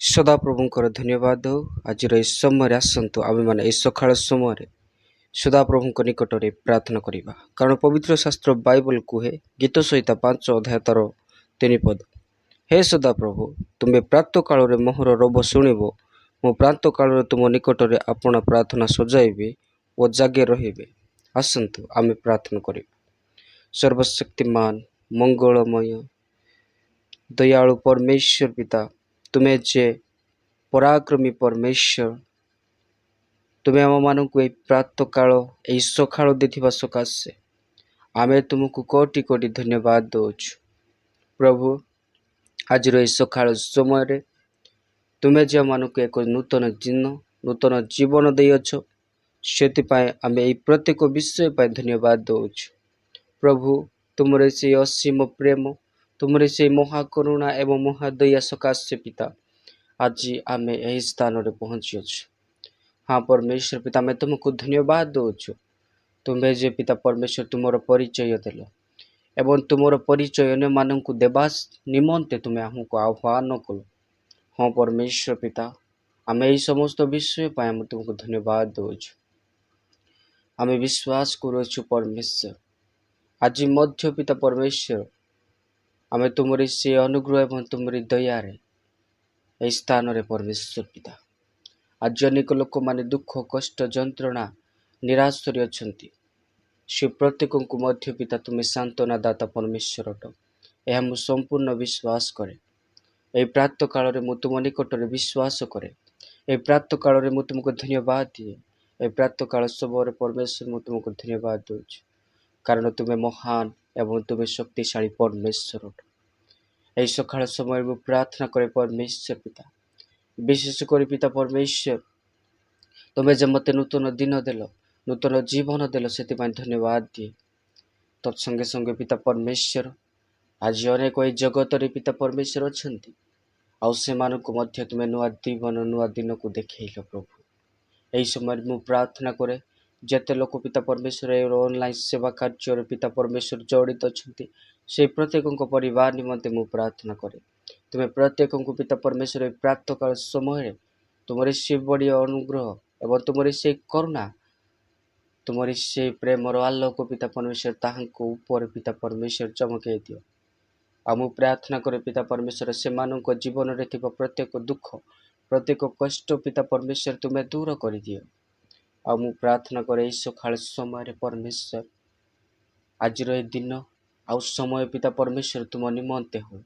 ସଦାପ୍ରଭୁଙ୍କର ଧନ୍ୟବାଦ ଦେଉ। ଆଜିର ଏହି ସମୟରେ ଆସନ୍ତୁ ଆମେମାନେ ଏହି ସକାଳ ସମୟରେ ସଦାପ୍ରଭୁଙ୍କ ନିକଟରେ ପ୍ରାର୍ଥନା କରିବା। କାରଣ ପବିତ୍ର ଶାସ୍ତ୍ର ବାଇବଲ କୁହେ, ଗୀତ ସହିତ 5 ଅଧ୍ୟାୟ ତାର 3 ପଦ, ହେ ସଦାପ୍ରଭୁ, ତୁମେ ପ୍ରାତଃ କାଳରେ ମୋହର ରବ ଶୁଣିବ। ମୁଁ ପ୍ରାତଃ କାଳରେ ତୁମ ନିକଟରେ ଆପଣା ପ୍ରାର୍ଥନା ସଜାଇବି ଓ ଜାଗେ ରହିବେ। ଆସନ୍ତୁ ଆମେ ପ୍ରାର୍ଥନା କରିବା। ସର୍ବଶକ୍ତିମାନ, ମଙ୍ଗଳମୟ, ଦୟାଳୁ ପରମେଶ୍ୱର ପିତା, ତୁମେ ଯେ ପରାକ୍ରମୀ ପରମେଶ୍ୱର, ତୁମେ ଆମମାନଙ୍କୁ ଏହି ପ୍ରାତଃ କାଳ, ଏହି ସକାଳ ଦେଇଥିବା ସକାଶେ ଆମେ ତୁମକୁ କୋଟି କୋଟି ଧନ୍ୟବାଦ ଦେଉଛୁ। ପ୍ରଭୁ, ଆଜିର ଏହି ସକାଳ ସମୟରେ ତୁମେ ଯେ ଆମମାନଙ୍କୁ ଏକ ନୂତନ ଜୀବନ ଦେଇଅଛ, ସେଥିପାଇଁ ଆମେ ଏହି ପ୍ରତ୍ୟେକ ବିଷୟ ପାଇଁ ଧନ୍ୟବାଦ ଦେଉଛୁ। ପ୍ରଭୁ, ତୁମର ସେହି ଅସୀମ ପ୍ରେମ, ତୁମର ସେହି ମହାକରୁଣା ଏବଂ ମହାଦୟା ସକାଶେ ପିତା ଆଜି ଆମେ ଏହି ସ୍ଥାନରେ ପହଞ୍ଚିଅଛୁ। ହଁ ପରମେଶ୍ୱର ପିତା, ଆମେ ତୁମକୁ ଧନ୍ୟବାଦ ଦେଉଛୁ। ତୁମେ ଯେ ପିତା ପରମେଶ୍ୱର ତୁମର ପରିଚୟ ଦେଲ ଏବଂ ତୁମର ପରିଚୟ ଅନ୍ୟମାନଙ୍କୁ ଦେବା ନିମନ୍ତେ ତୁମେ ଆମକୁ ଆହ୍ୱାନ କଲ। ହଁ ପରମେଶ୍ୱର ପିତା, ଆମେ ଏହି ସମସ୍ତ ବିଷୟ ପାଇଁ ଆମେ ତୁମକୁ ଧନ୍ୟବାଦ ଦେଉଛୁ। ଆମେ ବିଶ୍ୱାସ କରୁଅଛୁ ପରମେଶ୍ୱର, ଆଜି ମଧ୍ୟ ପିତା ପରମେଶ୍ୱର ଆମେ ତୁମର ସେ ଅନୁଗ୍ରହ ଏବଂ ତୁମରି ଦୟାରେ ଏହି ସ୍ଥାନରେ ପରମେଶ୍ୱର ପିତା ଆଜି ଅନେକ ଲୋକମାନେ ଦୁଃଖ, କଷ୍ଟ, ଯନ୍ତ୍ରଣା, ନିରାଶରେ ଅଛନ୍ତି। ସେ ପ୍ରତ୍ୟେକଙ୍କୁ ମଧ୍ୟ ପିତା ତୁମେ ସାନ୍ତ୍ୱନା ଦାତା ପରମେଶ୍ୱର ଅଟ। ଏହା ମୁଁ ସମ୍ପୂର୍ଣ୍ଣ ବିଶ୍ୱାସ କରେ। ଏହି ପ୍ରାତଃ କାଳରେ ମୁଁ ତୁମ ନିକଟରେ ବିଶ୍ୱାସ କରେ। ଏହି ପ୍ରାତଃ କାଳରେ ମୁଁ ତୁମକୁ ଧନ୍ୟବାଦ ଦିଏ। ଏହି ପ୍ରାତଃ କାଳ ସମୟରେ ପରମେଶ୍ୱର ମୁଁ ତୁମକୁ ଧନ୍ୟବାଦ ଦେଉଛି, କାରଣ ତୁମେ ମହାନ ଏବଂ ତୁମେ ଶକ୍ତିଶାଳୀ ପରମେଶ୍ୱର ଅଟ। ଏହି ସକାଳ ସମୟରେ ମୁଁ ପ୍ରାର୍ଥନା କରେ ପରମେଶ୍ୱର ପିତା, ବିଶେଷ କରି ପିତା ପରମେଶ୍ୱର, ତୁମେ ଯେ ମୋତେ ନୂତନ ଦିନ ଦେଲ, ନୂତନ ଜୀବନ ଦେଲ, ସେଥିପାଇଁ ଧନ୍ୟବାଦ ଦିଏ। ତତ୍ସଙ୍ଗେ ସଙ୍ଗେ ପିତା ପରମେଶ୍ୱର, ଆଜି ଅନେକ ଏହି ଜଗତରେ ପିତା ପରମେଶ୍ୱର ଅଛନ୍ତି, ଆଉ ସେମାନଙ୍କୁ ମଧ୍ୟ ତୁମେ ନୂଆ ଜୀବନ, ନୂଆ ଦିନକୁ ଦେଖେଇଲ। ପ୍ରଭୁ, ଏହି ସମୟରେ ମୁଁ ପ୍ରାର୍ଥନା କରେ, ଯେତେ ଲୋକ ପିତା ପରମେଶ୍ୱର ଏ ଅନଲାଇନ୍ ସେବା କାର୍ଯ୍ୟରେ ପିତା ପରମେଶ୍ୱର ଜଡ଼ିତ ଅଛନ୍ତି, ସେହି ପ୍ରତ୍ୟେକଙ୍କ ପରିବାର ନିମନ୍ତେ ମୁଁ ପ୍ରାର୍ଥନା କରେ। ତୁମେ ପ୍ରତ୍ୟେକଙ୍କୁ ପିତା ପରମେଶ୍ୱର ଏହି ପ୍ରାତଃ କାଳ ସମୟରେ ତୁମର ସେ ବଡ଼ ଅନୁଗ୍ରହ ଏବଂ ତୁମର ସେହି କରୁଣା, ତୁମର ସେହି ପ୍ରେମର ଆଲୋକ ପିତା ପରମେଶ୍ୱର ତାହାଙ୍କ ଉପରେ ପିତା ପରମେଶ୍ୱର ଚମକାଇ ଦିଅ। ଆଉ ମୁଁ ପ୍ରାର୍ଥନା କରେ ପିତା ପରମେଶ୍ୱର, ସେମାନଙ୍କ ଜୀବନରେ ଥିବା ପ୍ରତ୍ୟେକ ଦୁଃଖ, ପ୍ରତ୍ୟେକ କଷ୍ଟ ପିତା ପରମେଶ୍ୱର ତୁମେ ଦୂର କରିଦିଅ। ଆଉ ମୁଁ ପ୍ରାର୍ଥନା କରେ ଏହି ସକାଳ ସମୟରେ ପରମେଶ୍ୱର, ଆଜିର ଏହି ଦିନ ଆଉ ସମୟ ପିତା ପରମେଶ୍ୱର ତୁମ ନିମନ୍ତେ ହଉ।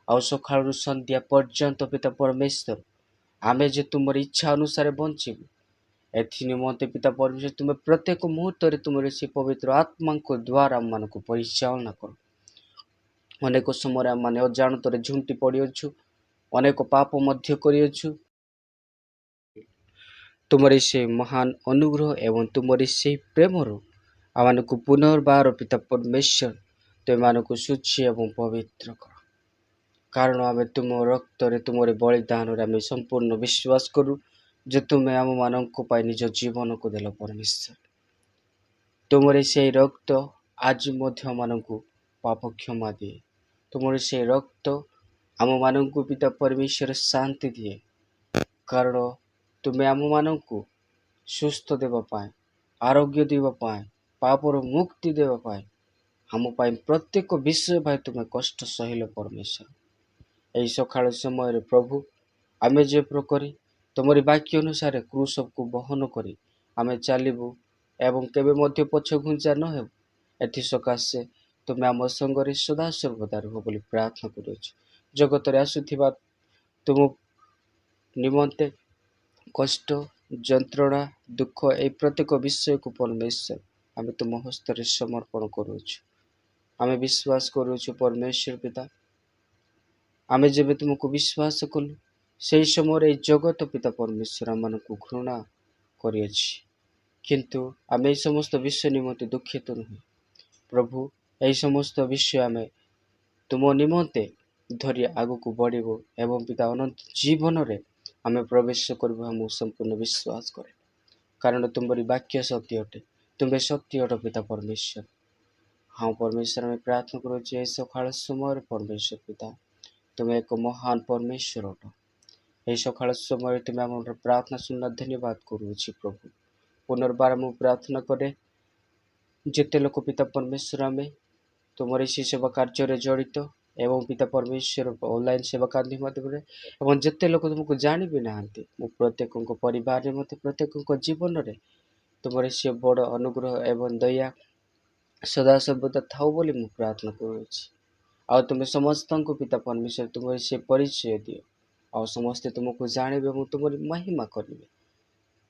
ଆଉ ସକାଳରୁ ସନ୍ଧ୍ୟା ପର୍ଯ୍ୟନ୍ତ ପିତା ପରମେଶ୍ୱର ଆମେ ଯେ ତୁମର ଇଚ୍ଛା ଅନୁସାରେ ବଞ୍ଚିବୁ, ଏଥି ନିମନ୍ତେ ପିତା ପରମେଶ୍ୱର ତୁମେ ପ୍ରତ୍ୟେକ ମୁହୂର୍ତ୍ତରେ ତୁମର ସେ ପବିତ୍ର ଆତ୍ମାଙ୍କ ଦ୍ୱାରା ଆମମାନଙ୍କୁ ପରିଚାଳନା କର। ଅନେକ ସମୟରେ ଆମମାନେ ଅଜାଣତରେ ଝୁଣ୍ଟି ପଡ଼ିଅଛୁ, ଅନେକ ପାପ ମଧ୍ୟ କରିଅଛୁ। ତୁମର ସେ ମହାନ ଅନୁଗ୍ରହ ଏବଂ ତୁମର ସେହି ପ୍ରେମରୁ ଆମମାନଙ୍କୁ ପୁନର୍ବାର ପିତା ପରମେଶ୍ୱର ତୁମମାନଙ୍କୁ ଶୁଚି ଏବଂ ପବିତ୍ର କର। କାରଣ ଆମେ ତୁମ ରକ୍ତରେ, ତୁମର ବଳିଦାନରେ ଆମେ ସମ୍ପୂର୍ଣ୍ଣ ବିଶ୍ୱାସ କରୁ ଯେ ତୁମେ ଆମମାନଙ୍କ ପାଇଁ ନିଜ ଜୀବନକୁ ଦେଲ ପରମେଶ୍ୱର। ତୁମର ସେହି ରକ୍ତ ଆଜି ମଧ୍ୟ ଆମମାନଙ୍କୁ ପାପ କ୍ଷମା ଦିଏ। ତୁମର ସେହି ରକ୍ତ ଆମମାନଙ୍କୁ ପିତା ପରମେଶ୍ୱର ଶାନ୍ତି ଦିଏ, କାରଣ ତୁମେ ଆମମାନଙ୍କୁ ସୁସ୍ଥ ଦେବା ପାଇଁ, ଆରୋଗ୍ୟ ଦେବା ପାଇଁ, ପାପର ମୁକ୍ତି ଦେବା ପାଇଁ, ଆମ ପାଇଁ ପ୍ରତ୍ୟେକ ବିଷୟ ପାଇଁ ତୁମେ କଷ୍ଟ ସହିଲ ପରମେଶ୍ୱର। ଏହି ସକାଳ ସମୟରେ ପ୍ରଭୁ, ଆମେ ଯେ ପ୍ରକାରେ ତୁମରି ବାକ୍ୟ ଅନୁସାରେ କ୍ରୁଶକୁ ବହନ କରି ଆମେ ଚାଲିବୁ ଏବଂ କେବେ ମଧ୍ୟ ପଛ ଘୁଞ୍ଚା ନ ହେବୁ, ଏଥି ସକାଶେ ତୁମେ ଆମ ସଙ୍ଗରେ ସଦାସର୍ବଦା ରୁହ ବୋଲି ପ୍ରାର୍ଥନା କରୁଅଛୁ। ଜଗତରେ ଆସୁଥିବା ତୁମ ନିମନ୍ତେ କଷ୍ଟ, ଯନ୍ତ୍ରଣା, ଦୁଃଖ, ଏହି ପ୍ରତ୍ୟେକ ବିଷୟକୁ ପରମେଶ୍ୱର ଆମେ ତୁମ ହସ୍ତରେ ସମର୍ପଣ କରୁଅଛୁ। ଆମେ ବିଶ୍ୱାସ କରୁଅଛୁ ପରମେଶ୍ୱର ପିତା, ଆମେ ଯେବେ ତୁମକୁ ବିଶ୍ୱାସ କଲୁ, ସେହି ସମୟରେ ଏହି ଜଗତ ପିତା ପରମେଶ୍ୱର ଆମମାନଙ୍କୁ ଘୃଣା କରିଅଛି, କିନ୍ତୁ ଆମେ ଏହି ସମସ୍ତ ବିଷୟ ନିମନ୍ତେ ଦୁଃଖିତ ନୁହେଁ। ପ୍ରଭୁ, ଏହି ସମସ୍ତ ବିଷୟ ଆମେ ତୁମ ନିମନ୍ତେ ଧରି ଆଗକୁ ବଢ଼ିବୁ ଏବଂ ପିତା ଅନନ୍ତ ଜୀବନରେ ଆମେ ପ୍ରବେଶ କରିବୁ। ମୁଁ ସମ୍ପୂର୍ଣ୍ଣ ବିଶ୍ୱାସ କରେ, କାରଣ ତୁମରି ବାକ୍ୟ ସତ୍ୟ ଅଟେ, ତୁମେ ସତ୍ୟ ଅଟ ପିତା ପରମେଶ୍ୱର। ହଁ ପରମେଶ୍ୱର, ଆମେ ପ୍ରାର୍ଥନା କରୁଛୁ ଏହି ସକାଳ ସମୟରେ ପରମେଶ୍ୱର ପିତା, ତୁମେ ଏକ ମହାନ ପରମେଶ୍ୱର ଅଟ। ଏହି ସକାଳ ସମୟରେ ତୁମେ ଆମର ପ୍ରାର୍ଥନା ଶୁଣିଲା ଧନ୍ୟବାଦ କରୁଅଛି ପ୍ରଭୁ। ପୁନର୍ବାର ମୁଁ ପ୍ରାର୍ଥନା କରେ, ଯେତେ ଲୋକ ପିତା ପରମେଶ୍ୱର ଆମେ ତୁମର ସେହି ସେବା କାର୍ଯ୍ୟରେ ଜଡ଼ିତ ଏବଂ ପିତା ପରମେଶ୍ୱର ଅନଲାଇନ୍ ସେବା କାର୍ଯ୍ୟ ମାଧ୍ୟମରେ ଏବଂ ଯେତେ ଲୋକ ତୁମକୁ ଜାଣି ବି ନାହାନ୍ତି, ମୁଁ ପ୍ରତ୍ୟେକଙ୍କ ପରିବାରରେ ମଧ୍ୟ ପ୍ରତ୍ୟେକଙ୍କ ଜୀବନରେ ତୁମର ସେ ବଡ଼ ଅନୁଗ୍ରହ ଏବଂ ଦୟା ସଦାସର୍ବଦା ଥାଉ ବୋଲି ମୁଁ ପ୍ରାର୍ଥନା କରୁଅଛି। ଆଉ ତୁମେ ସମସ୍ତଙ୍କୁ ପିତା ପରମେଶ୍ୱର ତୁମର ସେ ପରିଚୟ ଦିଅ, ଆଉ ସମସ୍ତେ ତୁମକୁ ଜାଣିବେ ଏବଂ ତୁମର ମହିମା କରିବେ।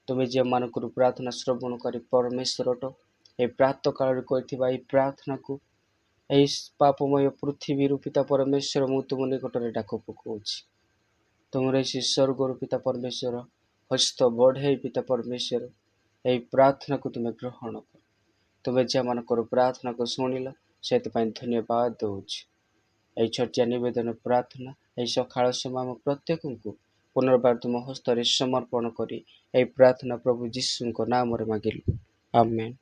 ତୁମେ ଯେଉଁମାନଙ୍କର ପ୍ରାର୍ଥନା ଶ୍ରବଣ କରି ପରମେଶ୍ୱର ଅଟ, ଏହି ପ୍ରାତଃ କାଳରେ କରିଥିବା ଏହି ପ୍ରାର୍ଥନାକୁ ଏହି ପାପମୟ ପୃଥିବୀରୁ ପିତା ପରମେଶ୍ୱର ମୁଁ ତୁମ ନିକଟରେ ଡାକ ପକାଉଛି। ତୁମର ଏହି ସ୍ୱର୍ଗରୁ ପିତା ପରମେଶ୍ୱର ହସ୍ତ ବଢ଼େଇ ପିତା ପରମେଶ୍ୱର ଏହି ପ୍ରାର୍ଥନାକୁ ତୁମେ ଗ୍ରହଣ କର। ତୁମେ ଯେଉଁମାନଙ୍କର ପ୍ରାର୍ଥନାକୁ ଶୁଣିଲ ସେଥିପାଇଁ ଧନ୍ୟବାଦ ଦେଉଛି। ଏହି ଛୋଟିଆ ନିବେଦନ ପ୍ରାର୍ଥନା ଏହି ସକାଳ ସମୟ ଆମ ପ୍ରତ୍ୟେକଙ୍କୁ ପୁନର୍ବାର ତୁମ ହସ୍ତରେ ସମର୍ପଣ କରି ଏହି ପ୍ରାର୍ଥନା ପ୍ରଭୁ ଯୀଶୁଙ୍କ ନାମରେ ମାଗିଲୁ, ଆମେନ୍।